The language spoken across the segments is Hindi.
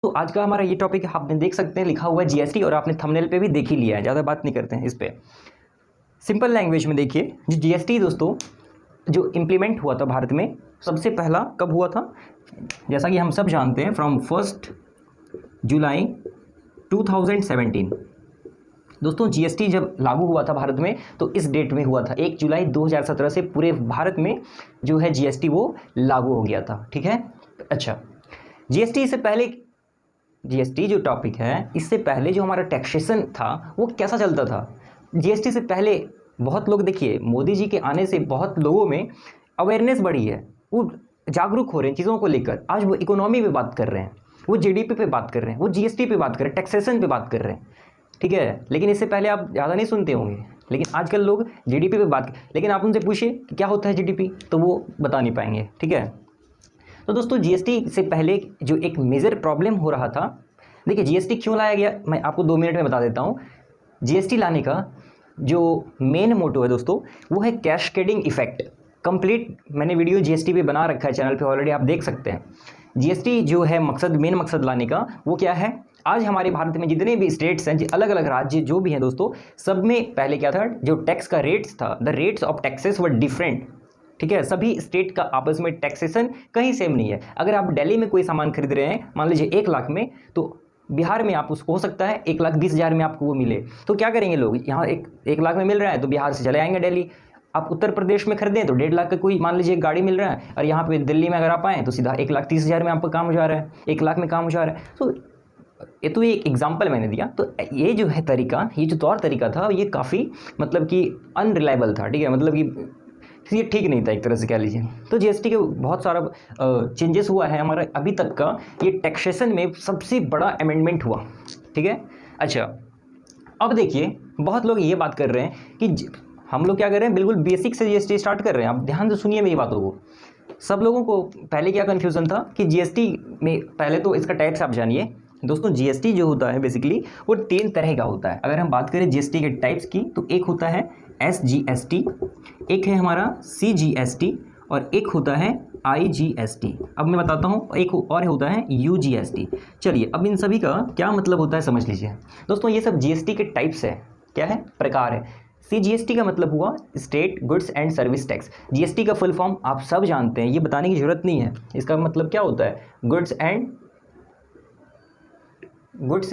तो आज का हमारा ये टॉपिक आपने देख सकते हैं लिखा हुआ है जीएसटी, और आपने थंबनेल पे भी देख ही लिया है, ज़्यादा बात नहीं करते हैं इस पर। सिंपल लैंग्वेज में देखिए, जो जीएसटी दोस्तों जो इम्प्लीमेंट हुआ था भारत में सबसे पहला कब हुआ था, जैसा कि हम सब जानते हैं फ्रॉम 1 जुलाई 2017। दोस्तों जीएसटी जब लागू हुआ था भारत में तो इस डेट में हुआ था, 1 जुलाई 2017 से पूरे भारत में जो है जीएसटी वो लागू हो गया था। ठीक है, अच्छा जीएसटी से पहले, जीएसटी जो टॉपिक है इससे पहले जो हमारा टैक्सेशन था वो कैसा चलता था। जीएसटी से पहले बहुत लोग, देखिए मोदी जी के आने से बहुत लोगों में अवेयरनेस बढ़ी है, वो जागरूक हो रहे हैं चीज़ों को लेकर। आज वो इकोनॉमी पे बात कर रहे हैं, वो जीडीपी पे बात कर रहे हैं, वो जीएसटी पे बात कर रहे हैं, टैक्सेशन पे बात कर रहे हैं। ठीक है, लेकिन इससे पहले आप ज़्यादा नहीं सुनते होंगे, लेकिन आजकल लोग जीडीपी पे बात, लेकिन आप उनसे पूछिए कि क्या होता है जीडीपी, तो वो बता नहीं पाएंगे। ठीक है, तो दोस्तों जीएसटी से पहले जो एक मेजर प्रॉब्लम हो रहा था, देखिए जीएसटी क्यों लाया गया मैं आपको 2 मिनट में बता देता हूँ। जीएसटी लाने का जो मेन मोटो है दोस्तों वो है कैस्केडिंग इफेक्ट। कंप्लीट मैंने वीडियो जीएसटी पे बना रखा है चैनल पे, ऑलरेडी आप देख सकते हैं। जीएसटी जो है मकसद, मेन मकसद लाने का वो क्या है, आज हमारे भारत में जितने भी स्टेट्स हैं, अलग अलग राज्य जो भी हैं दोस्तों, सब में पहले क्या था, जो टैक्स का रेट्स था, the rates of taxes were different. ठीक है, सभी स्टेट का आपस में टैक्सेशन कहीं सेम नहीं है। अगर आप दिल्ली में कोई सामान खरीद रहे हैं मान लीजिए 1 लाख में, तो बिहार में आप उसको हो सकता है 1,20,000 में आपको वो मिले। तो क्या करेंगे लोग, यहाँ 1 लाख में मिल रहा है तो बिहार से चले आएंगे दिल्ली। आप उत्तर प्रदेश में खरीदें तो 1.5 लाख का कोई मान लीजिए गाड़ी मिल रहा है, और यहाँ पे दिल्ली में अगर आप आएँ तो सीधा 1,30,000 में आपका काम हो जा रहा है, 1 लाख में काम हो जा रहा है। तो ये तो एक एग्जाम्पल मैंने दिया। तो ये जो है तरीका, ये जो तौर तरीका था ये काफ़ी मतलब कि अनरिलायबल था। ठीक है, मतलब कि ये ठीक नहीं था एक तरह से कह लीजिए। तो जीएसटी के बहुत सारा चेंजेस हुआ है हमारा अभी तक का, ये टैक्सेशन में सबसे बड़ा अमेंडमेंट हुआ। ठीक है, अच्छा अब देखिए बहुत लोग ये बात कर रहे हैं कि हम लोग क्या कर रहे हैं, बिल्कुल बेसिक से जीएसटी स्टार्ट कर रहे हैं। आप ध्यान से सुनिए मेरी बातों को। सब लोगों को पहले क्या कन्फ्यूज़न था कि जीएसटी में, पहले तो इसका टाइप्स आप जानिए दोस्तों। जीएसटी जो होता है बेसिकली वो 3 तरह का होता है। अगर हम बात करें जीएसटी के टाइप्स की, तो एक होता है SGST, एक है हमारा CGST, और एक होता है IGST। अब मैं बताता हूँ, एक और होता है UGST। चलिए अब इन सभी का क्या मतलब होता है समझ लीजिए दोस्तों। ये सब जीएसटी के टाइप्स है, क्या है, प्रकार है। CGST का मतलब हुआ state goods and service tax. GST का फुल फॉर्म आप सब जानते हैं, ये बताने की जरूरत नहीं है। इसका मतलब क्या होता है, गुड्स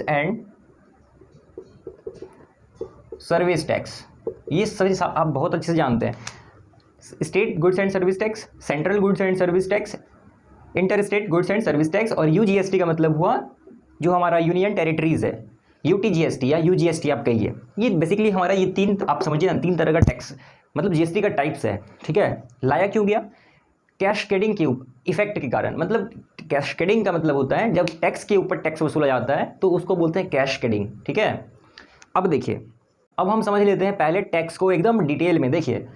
एंड सर्विस टैक्स। ये सभी आप बहुत अच्छे से जानते हैं। State goods and service tax, central goods and service tax, inter state goods and service tax, और यूजीएसटी का मतलब हुआ जो हमारा यूनियन टेरिटरीज है, यूटीजीएसटी या यूजीएसटी आप कहिए। ये बेसिकली हमारा ये 3 आप समझिए ना, 3 तरह का टैक्स मतलब जीएसटी का टाइप्स है। ठीक है, लाया क्यों गया, कैस्केडिंग के इफेक्ट के कारण। मतलब कैस्केडिंग का मतलब होता है जब टैक्स के ऊपर टैक्स वसूला जाता है तो उसको बोलते हैं कैस्केडिंग। ठीक है, अब देखिए, अब हम समझ लेते हैं पहले टैक्स को एकदम डिटेल में। देखिए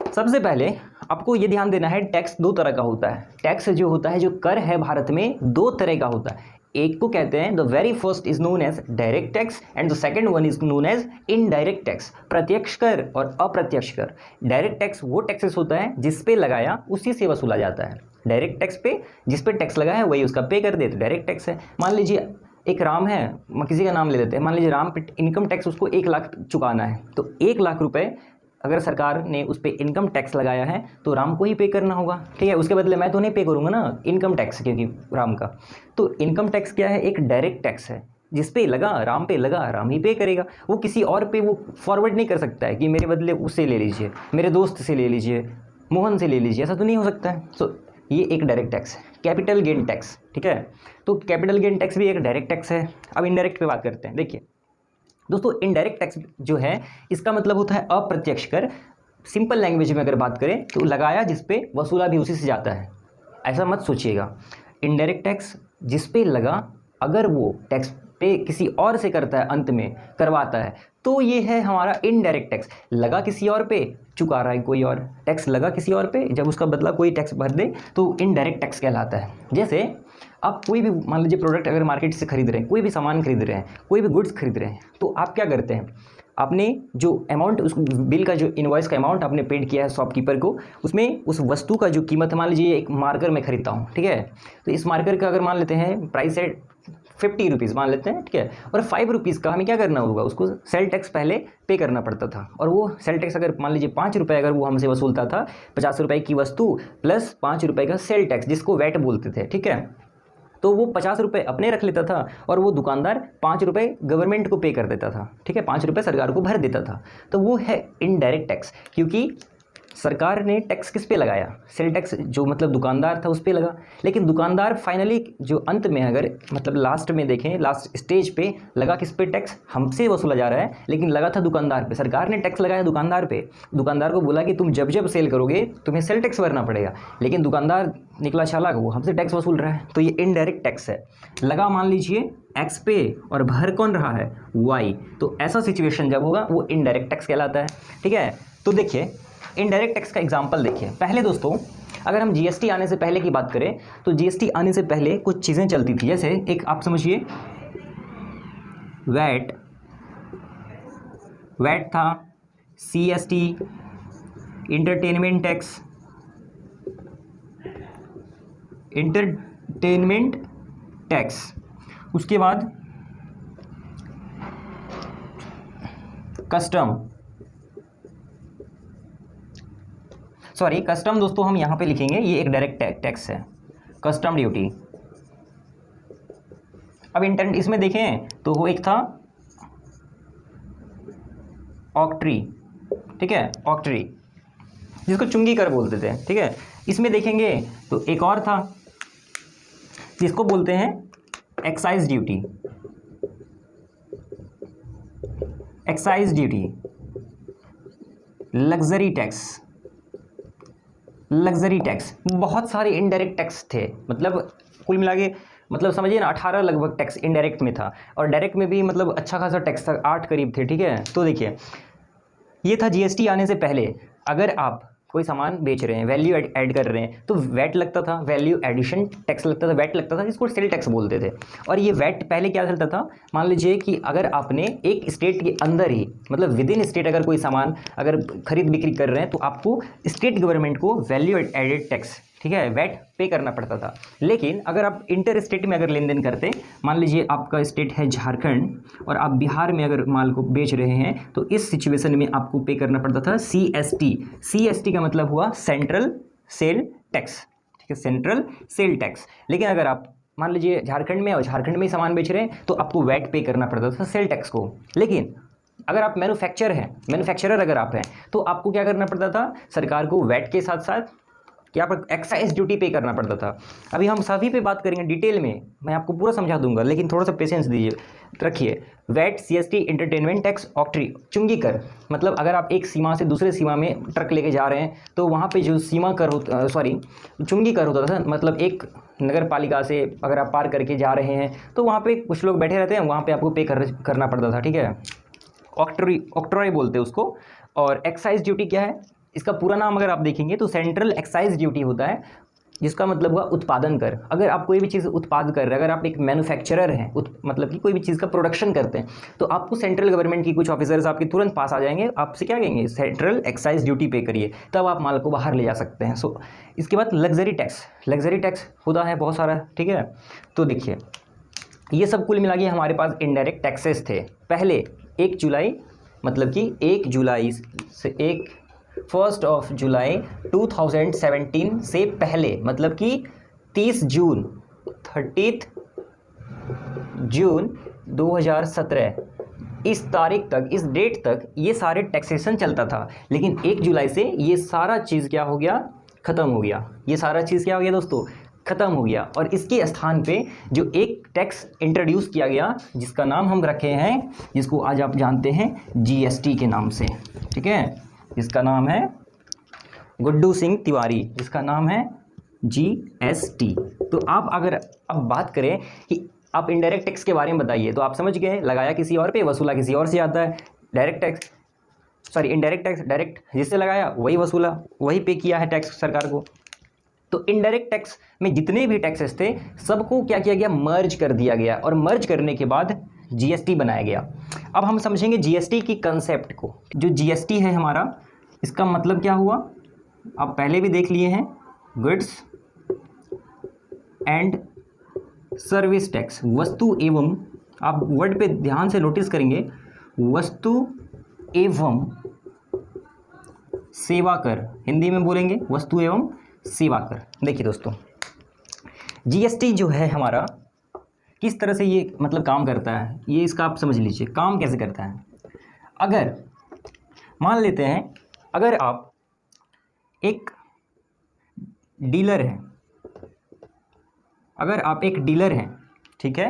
सबसे पहले आपको ये ध्यान देना है, टैक्स 2 तरह का होता है। टैक्स जो होता है, जो कर है भारत में 2 तरह का होता है। एक को कहते हैं the very first is known as direct tax and the second one is known as indirect tax, प्रत्यक्ष कर और अप्रत्यक्ष कर। डायरेक्ट टैक्स वो टैक्सेस होता है जिस पे लगाया उसी से वसूला जाता है। डायरेक्ट टैक्स पे जिस पे टैक्स लगाया वही उसका पे कर दे तो डायरेक्ट टैक्स है। मान लीजिए एक राम है, किसी का नाम ले लेते हैं, मान लीजिए राम पे इनकम टैक्स उसको 1 लाख चुकाना है, तो 1 लाख रुपए अगर सरकार ने उस पर इनकम टैक्स लगाया है तो राम को ही पे करना होगा। ठीक है, उसके बदले मैं तो नहीं पे करूँगा ना इनकम टैक्स, क्योंकि राम का। तो इनकम टैक्स क्या है, एक डायरेक्ट टैक्स है, जिस पे लगा राम पे लगा, राम ही पे करेगा। वो किसी और पे वो फॉरवर्ड नहीं कर सकता है कि मेरे बदले उससे ले लीजिए, मेरे दोस्त से ले लीजिए, मोहन से ले लीजिए, ऐसा तो नहीं हो सकता है। सो ये एक डायरेक्ट टैक्स है। कैपिटल गेन टैक्स, ठीक है, तो कैपिटल गेन टैक्स भी एक डायरेक्ट टैक्स है। अब इनडायरेक्ट पे बात करते हैं। देखिए दोस्तों, इनडायरेक्ट टैक्स जो है इसका मतलब होता है अप्रत्यक्ष कर। सिंपल लैंग्वेज में अगर बात करें तो लगाया जिस पे वसूला भी उसी से जाता है, ऐसा मत सोचिएगा। इनडायरेक्ट टैक्स जिस पे लगा, अगर वो टैक्स पे किसी और से करता है, अंत में करवाता है, तो ये है हमारा इनडायरेक्ट टैक्स। लगा किसी और पे, चुका रहा है कोई और, टैक्स लगा किसी और पे, जब उसका बदला कोई टैक्स भर दे तो इनडायरेक्ट टैक्स कहलाता है। जैसे आप कोई भी मान लीजिए प्रोडक्ट अगर मार्केट से खरीद रहे हैं, कोई भी सामान खरीद रहे हैं, कोई भी गुड्स खरीद रहे हैं, तो आप क्या करते हैं, आपने जो अमाउंट, उस बिल का जो इनवॉइस का अमाउंट आपने पेड किया है शॉपकीपर को, उसमें उस वस्तु का जो कीमत, मान लीजिए एक मार्कर मैं खरीदता हूँ, ठीक है, तो इस मार्कर का अगर मान लेते हैं प्राइस है ₹50 मान लेते हैं, ठीक है। और ₹5 का हमें क्या करना होगा, उसको सेल टैक्स पहले पे करना पड़ता था। और वो सेल टैक्स अगर मान लीजिए ₹5 अगर वो हमसे वसूलता था, ₹50 की वस्तु प्लस ₹5 का सेल टैक्स जिसको वैट बोलते थे, ठीक है। तो वो ₹50 अपने रख लेता था और वो दुकानदार ₹5 गवर्नमेंट को पे कर देता था, ठीक है। ₹5 सरकार को भर देता था। तो वो है इनडायरेक्ट टैक्स, क्योंकि सरकार ने टैक्स किस पे लगाया, सेल टैक्स जो मतलब दुकानदार था उस पे लगा। लेकिन दुकानदार फाइनली जो अंत में अगर मतलब लास्ट में देखें, लास्ट स्टेज पे लगा किस पे टैक्स, हमसे वसूला जा रहा है लेकिन लगा था दुकानदार पे। सरकार ने टैक्स लगाया दुकानदार पे, दुकानदार को बोला कि तुम जब जब सेल करोगे तुम्हें सेल टैक्स भरना पड़ेगा, लेकिन दुकानदार निकला चालाक, वो हमसे टैक्स वसूल रहा है। तो ये इनडायरेक्ट टैक्स है। लगा मान लीजिए एक्स पे और भर कौन रहा है, वाई। तो ऐसा सिचुएशन जब होगा वो इनडायरेक्ट टैक्स कहलाता है, ठीक है। तो देखिए इनडायरेक्ट टैक्स का एग्जांपल देखिए। पहले दोस्तों अगर हम जीएसटी आने से पहले की बात करें तो जीएसटी आने से पहले कुछ चीज़ें चलती थी। जैसे एक आप समझिए वैट था, सीएसटी, इंटरटेनमेंट टैक्स, उसके बाद कस्टम दोस्तों हम यहाँ पे लिखेंगे, ये एक डायरेक्ट टैक्स है, कस्टम ड्यूटी। अब इंटेंट इसमें देखें तो वो एक था ऑक्ट्री, ठीक है, ऑक्ट्री जिसको चुंगी कर बोलते थे, ठीक है। इसमें देखेंगे तो एक और था जिसको बोलते हैं एक्साइज ड्यूटी, लग्जरी टैक्स। बहुत सारे इनडायरेक्ट टैक्स थे, मतलब कुल मिला के मतलब समझिए ना 18 लगभग टैक्स इनडायरेक्ट में था, और डायरेक्ट में भी मतलब अच्छा खासा टैक्स था, 8 करीब थे, ठीक है। तो देखिए ये था जीएसटी आने से पहले। अगर आप कोई सामान बेच रहे हैं, वैल्यू ऐड कर रहे हैं, तो वैट लगता था, वैल्यू एडिशन टैक्स लगता था, वैट लगता था, जिसको सेल टैक्स बोलते थे। और ये वैट पहले क्या चलता था, मान लीजिए कि अगर आपने एक स्टेट के अंदर ही मतलब विद इन स्टेट अगर कोई सामान अगर खरीद बिक्री कर रहे हैं तो आपको स्टेट गवर्नमेंट को वैल्यू एडेड टैक्स, ठीक है, वैट पे करना पड़ता था। लेकिन अगर आप इंटर स्टेट में अगर लेन देन करते, मान लीजिए आपका स्टेट है झारखंड और आप बिहार में अगर माल को बेच रहे हैं, तो इस सिचुएशन में आपको पे करना पड़ता था सीएसटी का मतलब हुआ सेंट्रल सेल टैक्स, ठीक है, सेंट्रल सेल टैक्स। लेकिन अगर आप मान लीजिए झारखंड में और झारखंड में ही सामान बेच रहे हैं तो आपको वैट पे करना पड़ता था सेल टैक्स को। लेकिन अगर आप मैन्युफैक्चरर अगर आप हैं तो आपको क्या करना पड़ता था, सरकार को वैट के साथ साथ क्या पर एक्साइज ड्यूटी पे करना पड़ता था। अभी हम सभी पे बात करेंगे डिटेल में, मैं आपको पूरा समझा दूंगा, लेकिन थोड़ा सा पेशेंस दीजिए, रखिए। वैट, सीएसटी, इंटरटेनमेंट टैक्स, ऑक्ट्री, चुंगी कर, मतलब अगर आप एक सीमा से दूसरे सीमा में ट्रक लेके जा रहे हैं तो वहाँ पे जो सीमा कर होता चुंगी कर होता था, मतलब एक नगर पालिका से अगर आप पार करके जा रहे हैं तो वहाँ पे कुछ लोग बैठे रहते हैं, वहाँ पे आपको पे करना पड़ता था, ठीक है। ऑक्ट्रॉय बोलते हैं उसको। और एक्साइज ड्यूटी क्या है, इसका पूरा नाम अगर आप देखेंगे तो सेंट्रल एक्साइज ड्यूटी होता है, जिसका मतलब हुआ उत्पादन कर। अगर आप कोई भी चीज़ उत्पाद कर रहे हैं, अगर आप एक मैन्युफैक्चरर हैं, मतलब कि कोई भी चीज़ का प्रोडक्शन करते हैं, तो आपको सेंट्रल गवर्नमेंट की कुछ ऑफिसर्स आपके तुरंत पास आ जाएंगे, आपसे क्या कहेंगे, सेंट्रल एक्साइज ड्यूटी पे करिए, तब आप माल को बाहर ले जा सकते हैं। सो इसके बाद लग्जरी टैक्स होता है बहुत सारा, ठीक है। तो देखिए ये सब कुल मिला के हमारे पास इनडायरेक्ट टैक्सेस थे। पहले 1 जुलाई मतलब कि 1 जुलाई से 1 जुलाई 2017 से पहले, मतलब कि 30 जून 2017 इस तारीख तक, इस डेट तक ये सारे टैक्सेशन चलता था। लेकिन 1 जुलाई से ये सारा चीज़ क्या हो गया, ख़त्म हो गया। ये सारा चीज़ क्या हो गया दोस्तों, ख़त्म हो गया। और इसके स्थान पे जो एक टैक्स इंट्रोड्यूस किया गया, जिसका नाम हम रखे हैं, जिसको आज आप जानते हैं जीएसटी के नाम से, ठीक है, जिसका नाम है गुड्डू सिंह तिवारी, जिसका नाम है जीएसटी। तो आप अगर अब बात करें कि आप इनडायरेक्ट टैक्स के बारे में बताइए, तो आप समझ गए, लगाया किसी और पे, वसूला किसी और से जाता है। इनडायरेक्ट टैक्स डायरेक्ट जिससे लगाया वही वसूला, वही पे किया है टैक्स सरकार को। तो इनडायरेक्ट टैक्स में जितने भी टैक्सेस थे सबको क्या किया गया, मर्ज कर दिया गया, और मर्ज करने के बाद जीएसटी बनाया गया। अब हम समझेंगे जीएसटी की कंसेप्ट को। जो जीएसटी है हमारा, इसका मतलब क्या हुआ, आप पहले भी देख लिए हैं, गुड्स एंड सर्विस टैक्स, वस्तु एवं, आप वर्ड पे ध्यान से नोटिस करेंगे, वस्तु एवं सेवा कर, हिंदी में बोलेंगे वस्तु एवं सेवा कर। देखिए दोस्तों, जीएसटी जो है हमारा किस तरह से ये मतलब काम करता है, ये इसका आप समझ लीजिए काम कैसे करता है। अगर मान लेते हैं, अगर आप एक डीलर हैं, अगर आप एक डीलर हैं, ठीक है,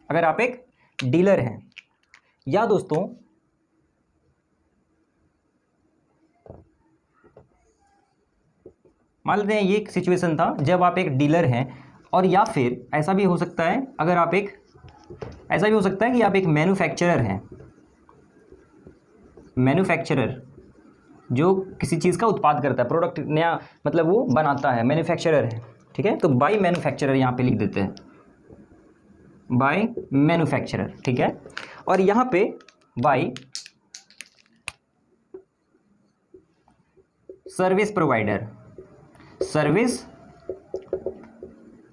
अगर आप एक डीलर हैं, या दोस्तों मान लेते हैं ये एक सिचुएशन था जब आप एक डीलर हैं, और या फिर ऐसा भी हो सकता है, अगर आप एक, ऐसा भी हो सकता है कि आप एक मैन्युफैक्चरर हैं, मैन्युफैक्चरर जो किसी चीज़ का उत्पाद करता है, प्रोडक्ट नया मतलब वो बनाता है, मैन्युफैक्चरर है, ठीक है। तो बाय मैन्युफैक्चरर यहाँ पे लिख देते हैं, बाय मैन्युफैक्चरर, ठीक है। और यहाँ पे bye service provider, service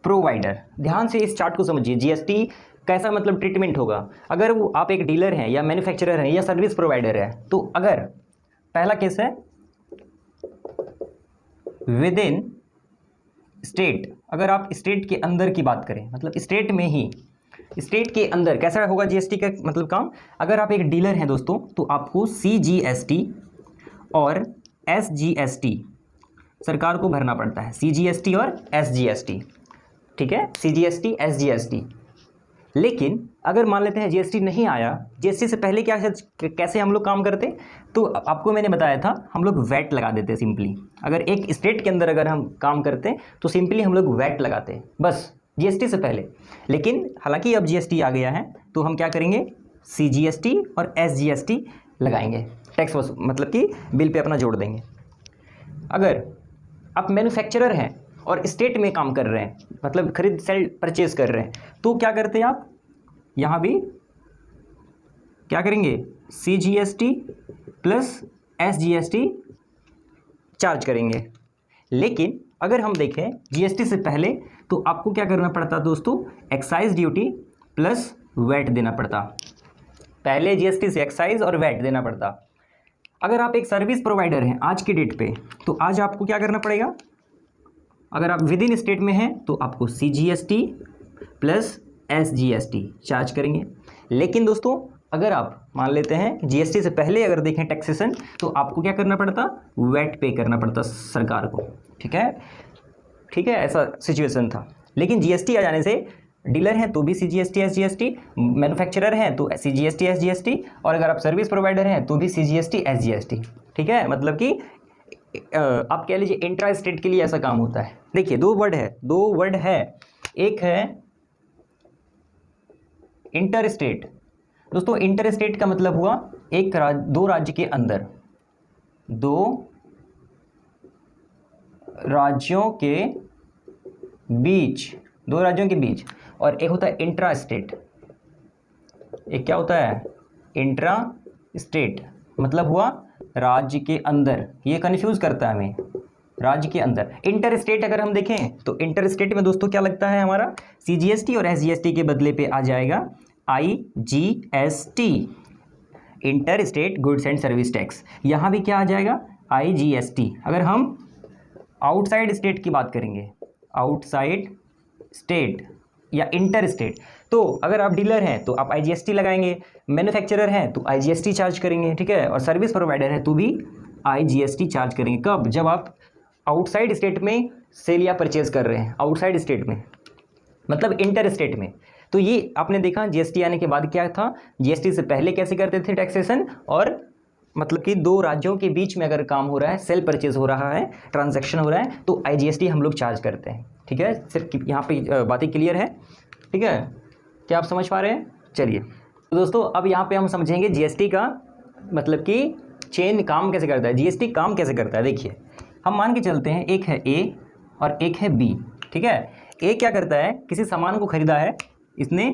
provider. ध्यान से इस चार्ट को समझिए, जीएसटी कैसा मतलब ट्रीटमेंट होगा। अगर वो आप एक डीलर हैं या मैन्युफैक्चरर हैं या सर्विस प्रोवाइडर है, तो अगर पहला केस है विद इन स्टेट, अगर आप स्टेट के अंदर की बात करें, मतलब स्टेट में ही, स्टेट के अंदर कैसा होगा जीएसटी का मतलब काम। अगर आप एक डीलर हैं दोस्तों, तो आपको सीजीएसटी और एसजीएसटी सरकार को भरना पड़ता है, सीजीएसटी और एसजीएसटी, ठीक है, सीजीएसटी एसजीएसटी। लेकिन अगर मान लेते हैं जीएसटी नहीं आया, जीएसटी से पहले क्या कैसे हम लोग काम करते, तो आपको मैंने बताया था, हम लोग वैट लगा देते सिंपली। अगर एक स्टेट के अंदर अगर हम काम करते हैं तो सिंपली हम लोग वैट लगाते हैं, बस जीएसटी से पहले। लेकिन हालांकि अब जीएसटी आ गया है, तो हम क्या करेंगे, सीजीएसटी और एसजीएसटी लगाएंगे, टैक्स मतलब कि बिल पे अपना जोड़ देंगे। अगर आप मैन्युफैक्चरर हैं और स्टेट में काम कर रहे हैं, मतलब खरीद सेल परचेज कर रहे हैं, तो क्या करते हैं आप, यहाँ भी क्या करेंगे, सीजीएसटी प्लस एसजीएसटी चार्ज करेंगे। लेकिन अगर हम देखें जीएसटी से पहले, तो आपको क्या करना पड़ता दोस्तों, एक्साइज ड्यूटी प्लस वैट देना पड़ता। पहले जीएसटी से एक्साइज और वैट देना पड़ता। अगर आप एक सर्विस प्रोवाइडर हैं आज की डेट पे, तो आज आपको क्या करना पड़ेगा, अगर आप विद इन स्टेट में हैं तो आपको सीजीएसटी प्लस एसजीएसटी चार्ज करेंगे। लेकिन दोस्तों अगर आप मान लेते हैं जीएसटी से पहले अगर देखें टैक्सेशन, तो आपको क्या करना पड़ता, वैट पे करना पड़ता सरकार को, ठीक है, ठीक है, ऐसा सिचुएशन था। लेकिन जीएसटी आ जाने से डीलर हैं तो भी सीजीएसटी एसजीएसटी, मैन्युफैक्चरर हैं तो सीजीएसटी एसजीएसटी, और अगर आप सर्विस प्रोवाइडर हैं तो भी सीजीएसटी एसजीएसटी, ठीक है। मतलब कि आप कह लीजिए इंट्रा स्टेट के लिए ऐसा काम होता है। देखिए दो वर्ड है, एक है इंटर स्टेट। दोस्तों इंटर स्टेट का मतलब हुआ एक दो राज्य के अंदर, दो राज्यों के बीच, दो राज्यों के बीच। और एक होता है इंट्रा स्टेट, एक क्या होता है, इंट्रा स्टेट मतलब हुआ राज्य के अंदर। ये कन्फ्यूज करता है हमें, राज्य के अंदर। इंटर स्टेट अगर हम देखें तो इंटर स्टेट में दोस्तों क्या लगता है हमारा, सीजीएसटी और एसजीएसटी के बदले पे आ जाएगा IGST, inter state goods and service tax. यहाँ भी क्या आ जाएगा, आईजीएसटी। अगर हम आउटसाइड स्टेट की बात करेंगे, आउटसाइड स्टेट या इंटर स्टेट, तो अगर आप डीलर हैं तो आप आईजीएसटी लगाएंगे, मैन्युफैक्चरर हैं तो आईजीएसटी चार्ज करेंगे, ठीक है, और सर्विस प्रोवाइडर है तो भी आईजीएसटी चार्ज करेंगे। कब, जब आप आउटसाइड स्टेट में सेल या परचेज कर रहे हैं, आउटसाइड स्टेट में मतलब इंटर स्टेट में। तो ये आपने देखा जीएसटी आने के बाद क्या था, जीएसटी से पहले कैसे करते थे टैक्सेशन, और मतलब कि दो राज्यों के बीच में अगर काम हो रहा है, सेल परचेज हो रहा है, ट्रांजैक्शन हो रहा है, तो आईजीएसटी हम लोग चार्ज करते हैं, ठीक है। सिर्फ यहाँ पे बातें क्लियर है, ठीक है, क्या आप समझ पा रहे हैं। चलिए तो दोस्तों अब यहाँ पे हम समझेंगे जीएसटी का मतलब कि चेन काम कैसे करता है, जीएसटी काम कैसे करता है। देखिए हम मान के चलते हैं एक है ए और एक है बी, ठीक है। ए क्या करता है, किसी सामान को खरीदा है इसने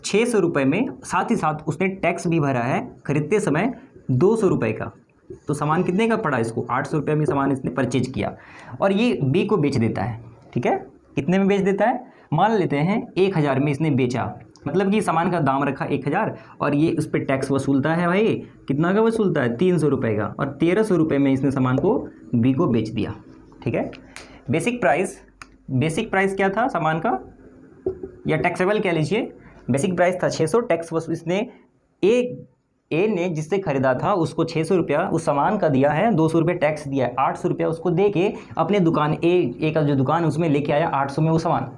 600 रुपये में, साथ ही साथ उसने टैक्स भी भरा है खरीदते समय 200 रुपये का, तो सामान कितने का पड़ा इसको, 800 रुपये में सामान इसने परचेज किया, और ये बी को बेच देता है, ठीक है। कितने में बेच देता है, मान लेते हैं 1000 में इसने बेचा, मतलब कि सामान का दाम रखा 1000 और ये उस पर टैक्स वसूलता है भाई, कितना का वसूलता है 300 रुपये का, और 1300 रुपये में इसने सामान को बी को बेच दिया। ठीक है, बेसिक प्राइस क्या था सामान का, या टैक्सेबल कह लीजिए, बेसिक प्राइस था 600, टैक्स वसूल इसने ए ने जिससे खरीदा था उसको 600 रुपया उस सामान का दिया है, 200 रुपये टैक्स दिया है, 800 रुपया उसको दे के अपने दुकान ए का जो दुकान उसमें लेके आया 800 में वो सामान।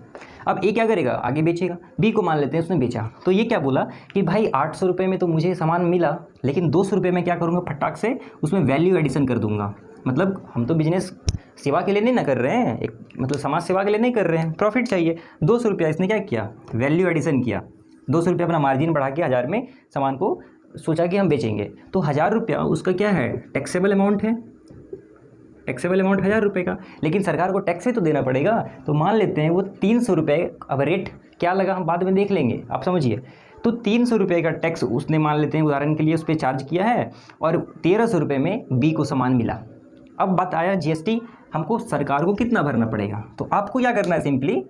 अब ए क्या करेगा, आगे बेचेगा। बी को मान लेते हैं उसने बेचा, तो ये क्या बोला कि भाई 800 रुपये में तो मुझे सामान मिला, लेकिन 200 रुपये में क्या करूँगा, फटाक से उसमें वैल्यू एडिशन कर दूंगा। मतलब हम तो बिजनेस सेवा के लिए नहीं ना कर रहे हैं, एक मतलब समाज सेवा के लिए नहीं कर रहे हैं, प्रॉफिट चाहिए। 200 रुपया इसने क्या किया, वैल्यू एडिशन किया, 200 रुपया अपना मार्जिन बढ़ा के 1000 में सामान को सोचा कि हम बेचेंगे। तो 1000 रुपया उसका क्या है, टैक्सेबल अमाउंट है, टैक्सेबल अमाउंट 1000 रुपये का, लेकिन सरकार को टैक्स ही तो देना पड़ेगा। तो मान लेते हैं वो 300 रुपये, अब रेट क्या लगा हम बाद में देख लेंगे, आप समझिए। तो 300 रुपये का टैक्स उसने मान लेते हैं उदाहरण के लिए उस पर चार्ज किया है, और 1300 रुपये में बी को सामान मिला। अब बात आया जीएसटी, हमको सरकार को कितना भरना पड़ेगा। तो आपको क्या करना है, सिंपली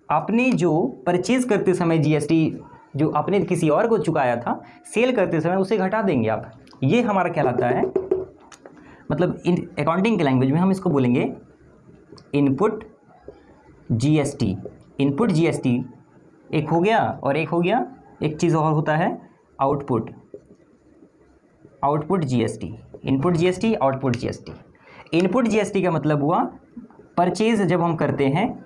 आपने जो परचेज़ करते समय जीएसटी जो आपने किसी और को चुकाया था, सेल करते समय उसे घटा देंगे आप। ये हमारा कहलाता है, मतलब इन अकाउंटिंग के लैंग्वेज में हम इसको बोलेंगे इनपुट जीएसटी। इनपुट जीएसटी एक हो गया, और एक हो गया, एक चीज़ और होता है output GST. Input GST, output GST. Input GST का मतलब हुआ परचेज़ जब हम करते हैं,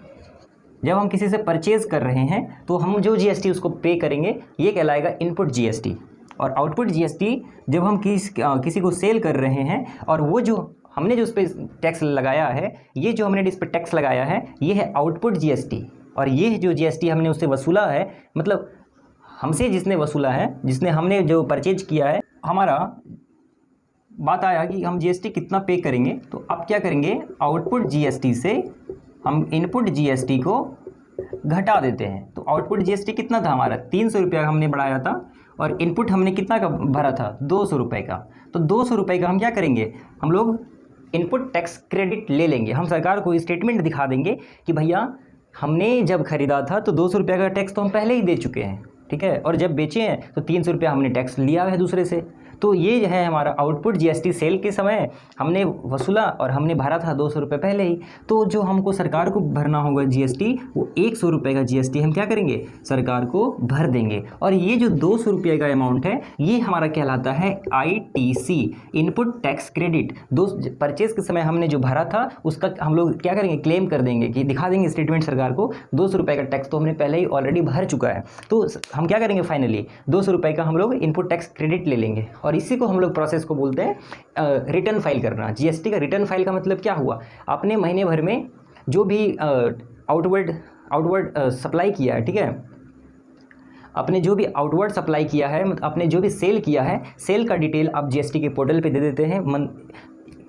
जब हम किसी से परचेज़ कर रहे हैं तो हम जो जीएसटी उसको पे करेंगे, ये कहलाएगा इनपुट जीएसटी। और आउटपुट जीएसटी जब हम किसी को सेल कर रहे हैं, और वो जो हमने जो उस पर टैक्स लगाया है, ये जो हमने इस पर टैक्स लगाया है, ये है आउटपुट जीएसटी। और ये जो जीएसटी हमने उससे वसूला है, मतलब हमसे जिसने वसूला है, जिसने हमने जो परचेज किया है, हमारा बात आया कि हम जीएसटी कितना पे करेंगे। तो अब क्या करेंगे, आउटपुट जीएसटी से हम इनपुट जीएसटी को घटा देते हैं। तो आउटपुट जीएसटी कितना था हमारा, 300 रुपया हमने बढ़ाया था, और इनपुट हमने कितना का भरा था, 200 रुपये का। तो 200 रुपये का हम क्या करेंगे, हम लोग इनपुट टैक्स क्रेडिट ले लेंगे। हम सरकार को स्टेटमेंट दिखा देंगे कि भैया हमने जब खरीदा था तो 200 रुपये का टैक्स तो हम पहले ही दे चुके हैं, ठीक है, और जब बेचे हैं तो 300 रुपया हमने टैक्स लिया है दूसरे से। तो ये है हमारा आउटपुट जीएसटी, सेल के समय हमने वसूला और हमने भरा था 200 रुपये पहले ही। तो जो हमको सरकार को भरना होगा जीएसटी, वो 100 रुपये का जीएसटी हम क्या करेंगे, सरकार को भर देंगे। और ये जो 200 रुपये का अमाउंट है, ये हमारा कहलाता है ITC, input tax credit. Purchase के समय हमने जो भरा था उसका हम लोग क्या करेंगे, क्लेम कर देंगे, कि दिखा देंगे स्टेटमेंट सरकार को, 200 रुपये का टैक्स तो हमने पहले ही ऑलरेडी भर चुका है। तो हम क्या करेंगे, फाइनली 200 रुपये का हम लोग इनपुट टैक्स क्रेडिट ले लेंगे। और इसी को हम लोग प्रोसेस को बोलते हैं रिटर्न फाइल करना। जीएसटी का रिटर्न फाइल का मतलब क्या हुआ, आपने महीने भर में जो भी आउटवर्ड सप्लाई किया है, ठीक है, आपने जो भी आउटवर्ड सप्लाई किया है, आपने जो भी सेल किया है, सेल का डिटेल आप जीएसटी के पोर्टल पे दे देते हैं।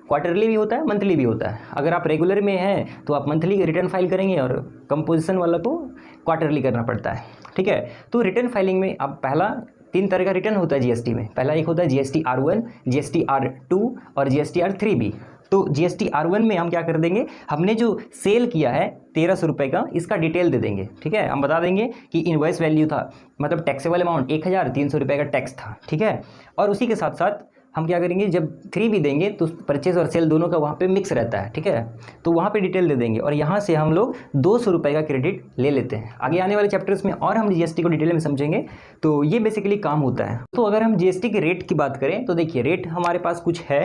क्वार्टरली भी होता है, मंथली भी होता है। अगर आप रेगुलर में हैं तो आप मंथली रिटर्न फाइल करेंगे, और कंपोजिशन वाला को क्वार्टरली करना पड़ता है, ठीक है। तो रिटर्न फाइलिंग में अब पहला 3 तरह का रिटर्न होता है जीएसटी में। पहला एक होता है जीएसटी R1, जीएसटी R2 और जीएसटी R3 भी। तो जीएसटी R1 में हम क्या कर देंगे, हमने जो सेल किया है 1300 रुपये का, इसका डिटेल दे देंगे, ठीक है। हम बता देंगे कि इनवॉइस वैल्यू था, मतलब टैक्सेबल अमाउंट 1300 रुपये का टैक्स था, ठीक है। और उसी के साथ साथ हम क्या करेंगे, जब 3 भी देंगे तो परचेज और सेल दोनों का वहाँ पे मिक्स रहता है, ठीक है। तो वहाँ पे डिटेल दे देंगे, और यहाँ से हम लोग 200 रुपये का क्रेडिट ले लेते हैं। आगे आने वाले चैप्टर्स में और हम जीएसटी को डिटेल में समझेंगे। तो ये बेसिकली काम होता है। तो अगर हम जीएसटी के रेट की बात करें तो देखिए, रेट हमारे पास कुछ है,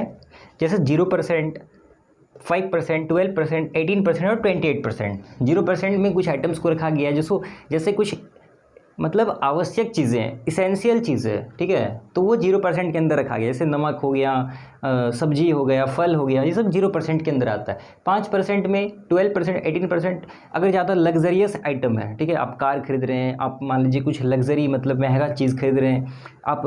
जैसे 0%, 5%, 12%, 18% और 28%। 0% में कुछ आइटम्स को रखा गया है, जैसे कुछ मतलब आवश्यक चीज़ें, इसेंशियल चीज़ें, ठीक है, तो वो 0% के अंदर रखा गया। जैसे नमक हो गया, सब्जी हो गया, फल हो गया, ये सब 0% के अंदर आता है। 5% में 12%, 18% अगर ज़्यादा लग्जरियस आइटम है, ठीक है, आप कार खरीद रहे हैं, आप मान लीजिए कुछ लग्जरी मतलब महंगा चीज़ खरीद रहे हैं आप,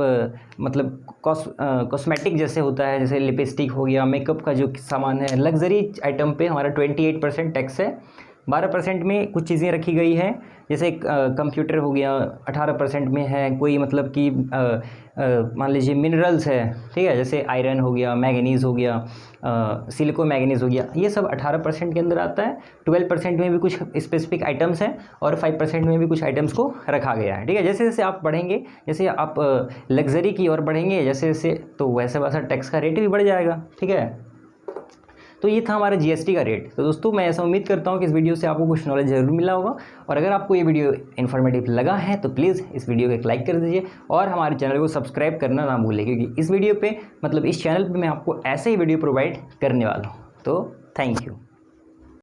मतलब कॉस्मेटिक जैसे होता है, जैसे लिपस्टिक हो गया, मेकअप का जो सामान है, लग्जरी आइटम पे हमारा 28% टैक्स है। 12% में कुछ चीज़ें रखी गई है, जैसे कंप्यूटर हो गया, 18% में है कोई मतलब कि मान लीजिए मिनरल्स है, ठीक है, जैसे आयरन हो गया, मैंगनीज़ हो गया, सिलिको मैंगनीज़ हो गया, ये सब 18% के अंदर आता है। 12% में भी कुछ स्पेसिफिक आइटम्स हैं और 5% में भी कुछ आइटम्स को रखा गया है, ठीक है। जैसे जैसे आप बढ़ेंगे, जैसे आप लग्जरी की ओर बढ़ेंगे जैसे जैसे, तो वैसे वैसा टैक्स का रेट भी बढ़ जाएगा, ठीक है। तो ये था हमारा जीएसटी का रेट। तो दोस्तों मैं ऐसा उम्मीद करता हूँ कि इस वीडियो से आपको कुछ नॉलेज ज़रूर मिला होगा, और अगर आपको ये वीडियो इन्फॉर्मेटिव लगा है तो प्लीज़ इस वीडियो को एक लाइक कर दीजिए और हमारे चैनल को सब्सक्राइब करना ना भूलें, क्योंकि इस वीडियो पे मतलब इस चैनल पे मैं आपको ऐसे ही वीडियो प्रोवाइड करने वाला हूँ। तो थैंक यू।